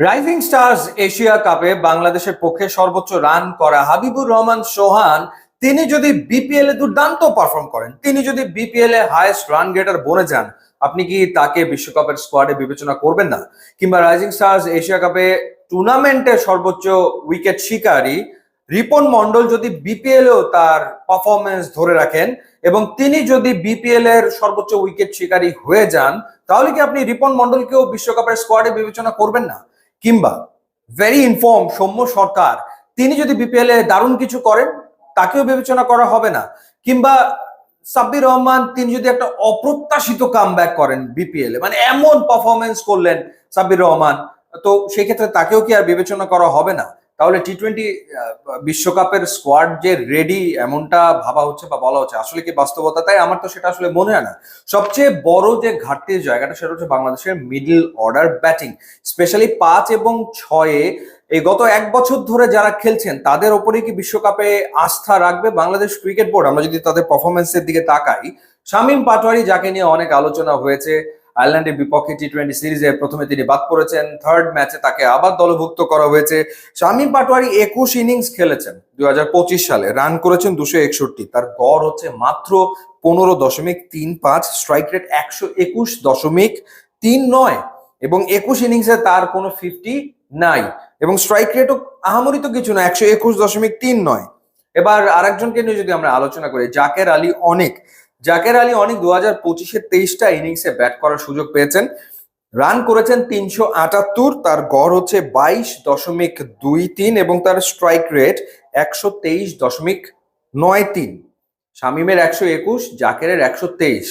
Rising stars Asia কাপে বাংলাদেশের পক্ষে সর্বোচ্চ রান করা হাবিবুর রহমান সোহান তিনি যদি বিপিএল এ দুর্দান্ত পারফর্ম করেন, তিনি যদি বিপিএল এ হাইয়েস্ট রান গেটার বনে যান, আপনি কি তাকে বিশ্বকাপের স্কোয়াডে বিবেচনা করবেন না? কিংবা রাইজিং স্টারস এশিয়া কাপে টুর্নামেন্টের সর্বোচ্চ উইকেট শিকারী রিপন মন্ডল যদি বিপিএল এও তার পারফরমেন্স ধরে রাখেন এবং তিনি যদি বিপিএল এর সর্বোচ্চ উইকেট শিকারী হয়ে যান, তাহলে কি আপনি রিপন মন্ডলকেও বিশ্বকাপের স্কোয়াডে বিবেচনা করবেন না? কিংবা ভেরি ইনফর্ম সৌম্য সরকার তিনি যদি বিপিএল এ দারুণ কিছু করেন, তাকেও বিবেচনা করা হবে না? কিংবা সাব্বির রহমান তিনি যদি একটা অপ্রত্যাশিত কামব্যাক করেন বিপিএল এ, মানে এমন পারফরমেন্স করলেন সাব্বির রহমান, তো সেই ক্ষেত্রে তাকেও কি আর বিবেচনা করা হবে না? তাহলে টি-20 বিশ্বকাপের স্কোয়াড যে রেডি এমনটা ভাবা হচ্ছে বা বলা হচ্ছে, আসলে কি বাস্তবতা তাই? আমার তো সেটা আসলে মনে হয় না। সবচেয়ে বড় যে ঘাটতির জায়গাটা সেটা হচ্ছে বাংলাদেশের মিডল অর্ডার ব্যাটিং, স্পেশালি 5 এবং 6-এ এই গত এক বছর ধরে যারা খেলছেন তাদের ওপরে কি বিশ্বকাপে আস্থা রাখবে বাংলাদেশ ক্রিকেট বোর্ড? আমরা যদি তাদের পারফরমেন্সের দিকে তাকাই, শামীম পাটোয়ারি যাকে নিয়ে অনেক আলোচনা হয়েছে, আয়ারল্যান্ডের বিপক্ষে টি-20 সিরিজে প্রথমে তিনি বাদ পড়েছেন, থার্ড ম্যাচে তাকে আবার দলভুক্ত করা হয়েছে। শামীম পাটোয়ারি 21 ইনিংস খেলেছেন 2025 সালে, রান করেছেন 261, তার গড় হচ্ছে মাত্র 15.35, স্ট্রাইক রেট 121.39 এবং 21 ইনিংসে তার কোনো 50 নাই এবং স্ট্রাইক রেটও আহামরি তো কিছু না, 121.39। এবার আরেকজনকে নিয়ে যদি আমরা আলোচনা করি, জাকের আলী অনেক। জাকের আলী অনেক 2025-এ 23টা ইনিংসে ব্যাট করার সুযোগ পেয়েছেন, রান করেছেন 378, তার গড় হচ্ছে 22.23 এবং তার স্ট্রাইক রেট 123.93। শামীমের 121, জাকেরের 123,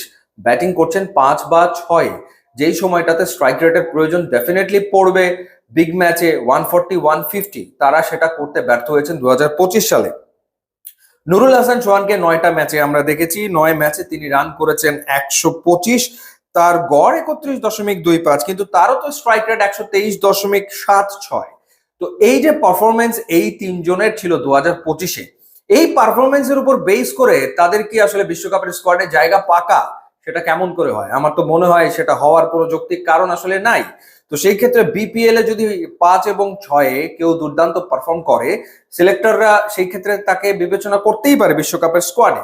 ব্যাটিং করছেন 5 বা 6, যেই সময়টাতে স্ট্রাইক রেটের প্রয়োজন ডেফিনেটলি পড়বে বিগ ম্যাচে 140 150, তারা সেটা করতে ব্যর্থ হয়েছেন 2025 সালে। নুরুল হাসান সোহানকে 9টা ম্যাচে আমরা দেখেছি, 9 ম্যাচে তিনি রান করেছেন 125, তার গড় 31.25, কিন্তু তারও তো স্ট্রাইক রেট 123.76। তো এই যে পারফরমেন্স এই তিনজনের ছিল 2025-এ, এই পারফরমেন্সের উপর বেস করে তাদের কি আসলে বিশ্বকাপের স্কোয়াডে জায়গা পাকা? সেটা কেমন করে হয়? আমার তো মনে হয় সেটা হওয়ার কোনো যৌক্তিক কারণ আসলে নাই। তো সেই ক্ষেত্রে বিপিএল এ যদি 5 এবং 6-এ কেউ দুর্দান্ত পারফর্ম করে, সিলেক্টররা সেই ক্ষেত্রে তাকে বিবেচনা করতেই পারে বিশ্বকাপের স্কোয়াডে।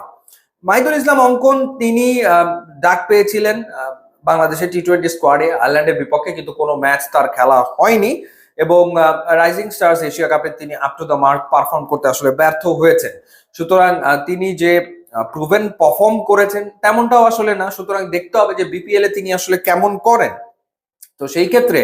মাহিদুল ইসলাম অঙ্কন তিনি ডাক পেয়েছিলেন বাংলাদেশের টি-20 স্কোয়াডে আয়ারল্যান্ডের বিপক্ষে, কিন্তু কোনো ম্যাচ তার খেলা হয়নি এবং রাইজিং স্টারস এশিয়া কাপে তিনি up to the mark perform করতে আসলে ব্যর্থ হয়েছেন। সুতরাং তিনি যে প্রুভেন পারফর্ম করেছেন তেমনটাও আসলে না। সুতরাং দেখতে হবে যে বিপিএল এ তিনি আসলে কেমন করেন। তো সেই ক্ষেত্রে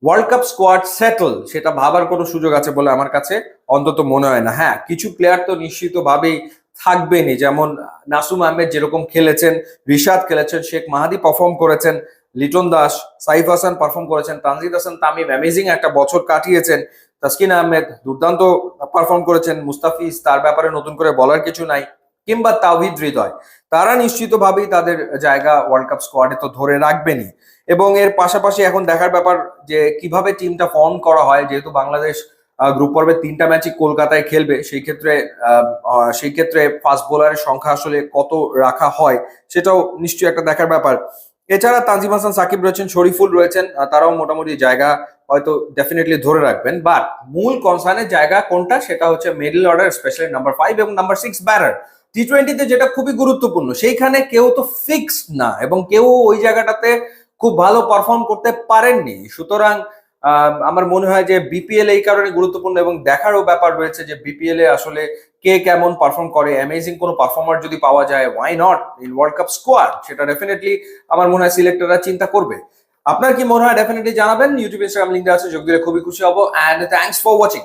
ওয়ার্ল্ড কাপ স্কোয়াড সেটল সেটা ভাবার কোনো সুযোগ আছে বলে আমার কাছে অন্তত মনে হয় না। হ্যাঁ, কিছু প্লেয়ার তো নিশ্চিতভাবেই থাকবেনই, যেমন নাসুম আহমেদ যেরকম খেলেছেন, রিশাদ খেলেছেন, শেখ মাহাদি পারফর্ম করেছেন, লিটন দাস, সাইফ হাসান পারফর্ম করেছেন, তানজিদ হাসান তামিম অ্যামেজিং একটা বছর কাটিয়েছেন, তাসকিন আহমেদ দুর্দান্ত পারফর্ম করেছেন, মুস্তাফিজ তার ব্যাপারে নতুন করে বলার কিছু নাই, কিংবা তাওহিদ হৃদয়, তারা নিশ্চিতভাবেই তাদের জায়গা ওয়ার্ল্ড কাপ স্কোয়াডে তো ধরে রাখবেনই। এবং এর পাশাপাশি এখন দেখার ব্যাপার যে কিভাবে টিমটা ফর্ম করা হয়, যেহেতু বাংলাদেশ গ্রুপ পর্বে 3টা ম্যাচই কলকাতায় খেলবে, সেই ক্ষেত্রে ফাস্ট বোলারের সংখ্যা আসলে কত রাখা হয় সেটাও নিশ্চয়ই একটা দেখার ব্যাপার। এছাড়া তানজিম হাসান সাকিব রয়েছেন, শরীফুল রয়েছেন, তারাও মোটামুটি জায়গা হয়তো ডেফিনেটলি ধরে রাখবেন। বাট মূল কনসার্নের জায়গা কোনটা, সেটা হচ্ছে মিডল অর্ডার, স্পেশালি নাম্বার 5 এবং নাম্বার 6 ব্যাটার। টি-20-তে যেটা খুবই গুরুত্বপূর্ণ, সেইখানে কেউ তো ফিক্সড না এবং কেউ ওই জায়গাটাতে খুব ভালো পারফর্ম করতে পারেননি। সুতরাং আমার মনে হয় যে বিপিএল এই কারণে গুরুত্বপূর্ণ এবং দেখারও ব্যাপার রয়েছে যে বিপিএল এ আসলে কে কেমন পারফর্ম করে। অ্যামেজিং কোনো পারফর্মার যদি পাওয়া যায়, why not in world cup squad, সেটা ডেফিনেটলি আমার মনে হয় সিলেক্টররা চিন্তা করবে। আপনার কি মনে হয় ডেফিনেটলি জানাবেন, ইউটিউব ইনস্টাগ্রাম লিঙ্ক আছে, যোগ দিলে খুবই খুশি হব। And thanks for watching.